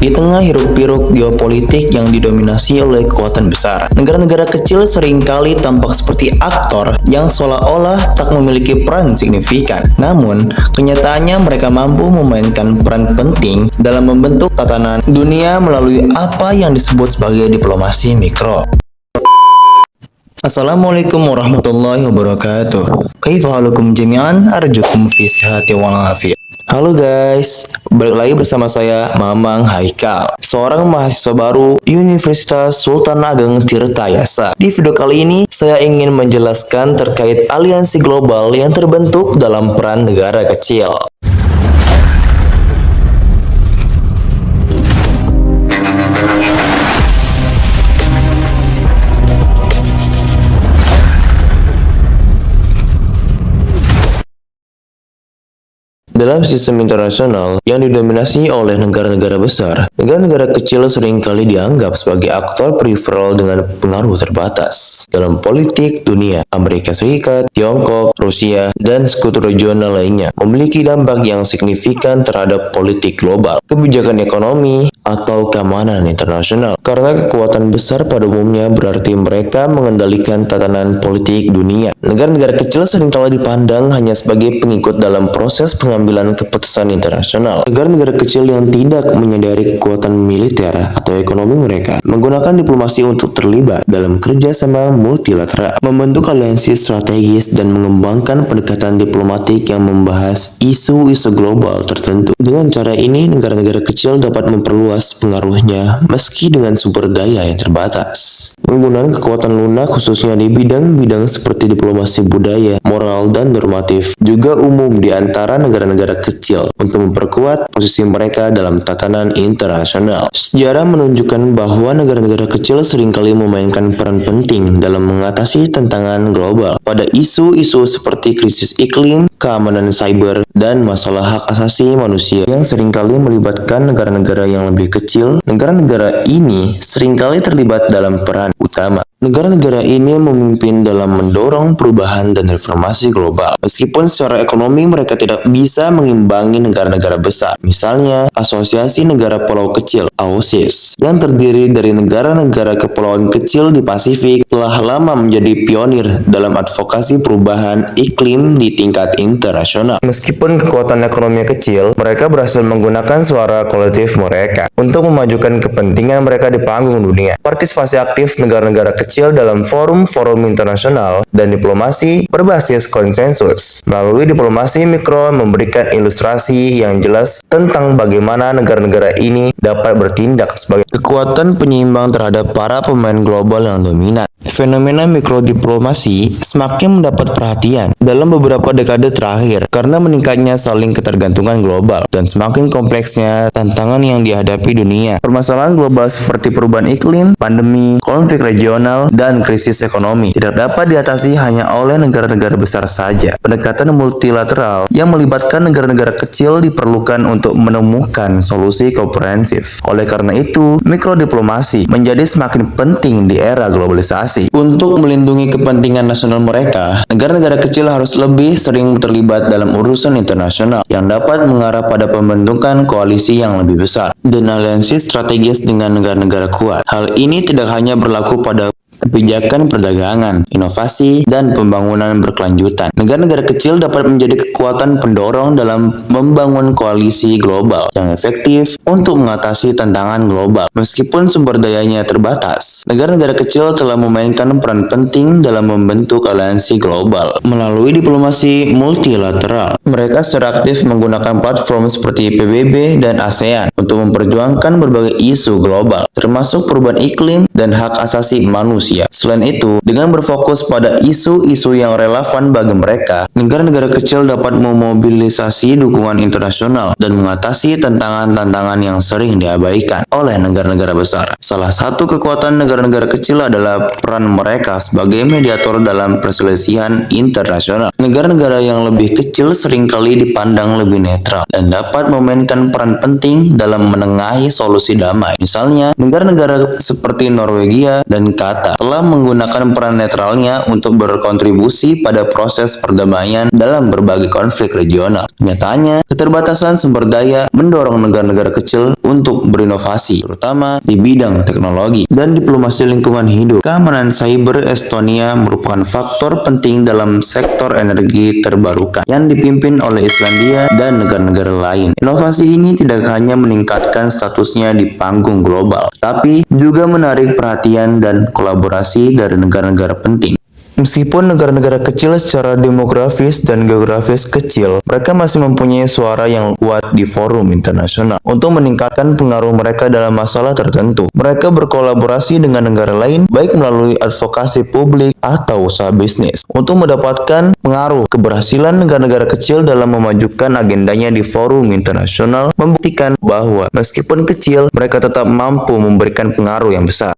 Di tengah hiruk-pikuk geopolitik yang didominasi oleh kekuatan besar, negara-negara kecil seringkali tampak seperti aktor yang seolah-olah tak memiliki peran signifikan. Namun, kenyataannya mereka mampu memainkan peran penting dalam membentuk tatanan dunia melalui apa yang disebut sebagai diplomasi mikro. Assalamualaikum warahmatullahi wabarakatuh. Kaifa halukum jami'an? Arjukum fi sihhati wal afiyah. Halo guys, balik lagi bersama saya Mamang Haikal, seorang mahasiswa baru Universitas Sultan Ageng Tirtayasa. Di video kali ini saya ingin menjelaskan terkait aliansi global yang terbentuk dalam peran negara kecil. Dalam sistem internasional yang didominasi oleh negara-negara besar, negara-negara kecil seringkali dianggap sebagai aktor peripheral dengan pengaruh terbatas. Dalam politik dunia, Amerika Serikat, Tiongkok, Rusia, dan sekutu regional lainnya memiliki dampak yang signifikan terhadap politik global, kebijakan ekonomi, atau keamanan internasional. Karena kekuatan besar pada umumnya berarti mereka mengendalikan tatanan politik dunia. Negara-negara kecil seringkali dipandang hanya sebagai pengikut dalam proses pengambilan keputusan internasional. Negara-negara kecil yang tidak menyadari kekuatan militer atau ekonomi mereka menggunakan diplomasi untuk terlibat dalam kerjasama multilateral, membentuk aliansi strategis, dan mengembangkan pendekatan diplomatik yang membahas isu-isu global tertentu. Dengan cara ini, negara-negara kecil dapat memperluas pengaruhnya meski dengan sumber daya yang terbatas. Penggunaan kekuatan lunak khususnya di bidang-bidang seperti diplomasi budaya, moral, dan normatif juga umum di antara negara-negara kecil untuk memperkuat posisi mereka dalam tatanan internasional. Sejarah menunjukkan bahwa negara-negara kecil seringkali memainkan peran penting dalam mengatasi tantangan global pada isu-isu seperti krisis iklim, keamanan cyber, dan masalah hak asasi manusia yang seringkali melibatkan negara-negara yang lebih kecil. Negara-negara ini seringkali terlibat dalam peran utama. Negara-negara ini memimpin dalam mendorong perubahan dan reformasi global. Meskipun secara ekonomi mereka tidak bisa mengimbangi negara-negara besar. Misalnya, Asosiasi Negara Pulau Kecil (AOSIS) yang terdiri dari negara-negara kepulauan kecil di Pasifik telah lama menjadi pionir dalam advokasi perubahan iklim di tingkat internasional. Meskipun kekuatan ekonomi kecil, mereka berhasil menggunakan suara kolektif mereka untuk memajukan kepentingan mereka di panggung dunia. Partisipasi aktif negara-negara kecil dalam forum-forum internasional dan diplomasi berbasis konsensus. Melalui diplomasi mikro memberikan ilustrasi yang jelas tentang bagaimana negara-negara ini dapat bertindak sebagai kekuatan penyeimbang terhadap para pemain global yang dominan. Fenomena mikrodiplomasi semakin mendapat perhatian dalam beberapa dekade terakhir karena meningkatnya saling ketergantungan global dan semakin kompleksnya tantangan yang dihadapi dunia. Permasalahan global seperti perubahan iklim, pandemi, konflik regional, dan krisis ekonomi tidak dapat diatasi hanya oleh negara-negara besar saja. Pendekatan multilateral yang melibatkan negara-negara kecil diperlukan untuk menemukan solusi komprehensif. Oleh karena itu, mikrodiplomasi menjadi semakin penting di era globalisasi. Untuk melindungi kepentingan nasional mereka, negara-negara kecil harus lebih sering terlibat dalam urusan internasional yang dapat mengarah pada pembentukan koalisi yang lebih besar dan aliansi strategis dengan negara-negara kuat. Hal ini tidak hanya berlaku pada kebijakan perdagangan, inovasi, dan pembangunan berkelanjutan. Negara-negara kecil dapat menjadi kekuatan pendorong dalam membangun koalisi global yang efektif untuk mengatasi tantangan global. Meskipun sumber dayanya terbatas, negara-negara kecil telah memainkan peran penting dalam membentuk aliansi global. Melalui diplomasi multilateral, mereka secara aktif menggunakan platform seperti PBB dan ASEAN untuk memperjuangkan berbagai isu global, termasuk perubahan iklim dan hak asasi manusia. Selain itu, dengan berfokus pada isu-isu yang relevan bagi mereka, negara-negara kecil dapat memobilisasi dukungan internasional dan mengatasi tantangan-tantangan yang sering diabaikan oleh negara-negara besar. Salah satu kekuatan negara-negara kecil adalah peran mereka sebagai mediator dalam perselisihan internasional. Negara-negara yang lebih kecil seringkali dipandang lebih netral dan dapat memainkan peran penting dalam menengahi solusi damai. Misalnya, negara-negara seperti Norwegia dan Qatar Negara telah menggunakan peran netralnya untuk berkontribusi pada proses perdamaian dalam berbagai konflik regional. Nyatanya, keterbatasan sumber daya mendorong negara-negara kecil untuk berinovasi, terutama di bidang teknologi dan diplomasi lingkungan hidup. Keamanan cyber Estonia merupakan faktor penting dalam sektor energi terbarukan yang dipimpin oleh Islandia dan negara-negara lain. Inovasi ini tidak hanya meningkatkan statusnya di panggung global, tapi juga menarik perhatian dan kolaborasi dari negara-negara penting. Meskipun negara-negara kecil secara demografis dan geografis kecil, mereka masih mempunyai suara yang kuat di forum internasional untuk meningkatkan pengaruh mereka dalam masalah tertentu. Mereka berkolaborasi dengan negara lain, baik melalui advokasi publik atau usaha bisnis, untuk mendapatkan pengaruh. Keberhasilan negara-negara kecil dalam memajukan agendanya di forum internasional membuktikan bahwa meskipun kecil, mereka tetap mampu memberikan pengaruh yang besar.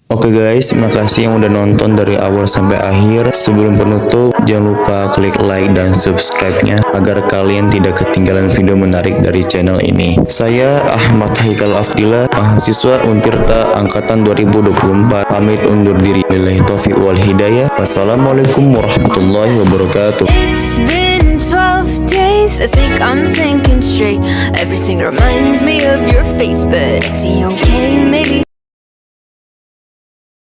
Oke guys, makasih yang udah nonton dari awal sampai akhir. Sebelum penutup, jangan lupa klik like dan subscribe-nya agar kalian tidak ketinggalan video menarik dari channel ini. Saya Ahmad Haikal Afdillah, mahasiswa Untirta Angkatan 2024, pamit undur diri. Billahi taufiq wal hidayah. Wassalamualaikum warahmatullahi wabarakatuh. It's been 12 days, I think I'm thinking straight. Everything reminds me of your face, but is he okay? Maybe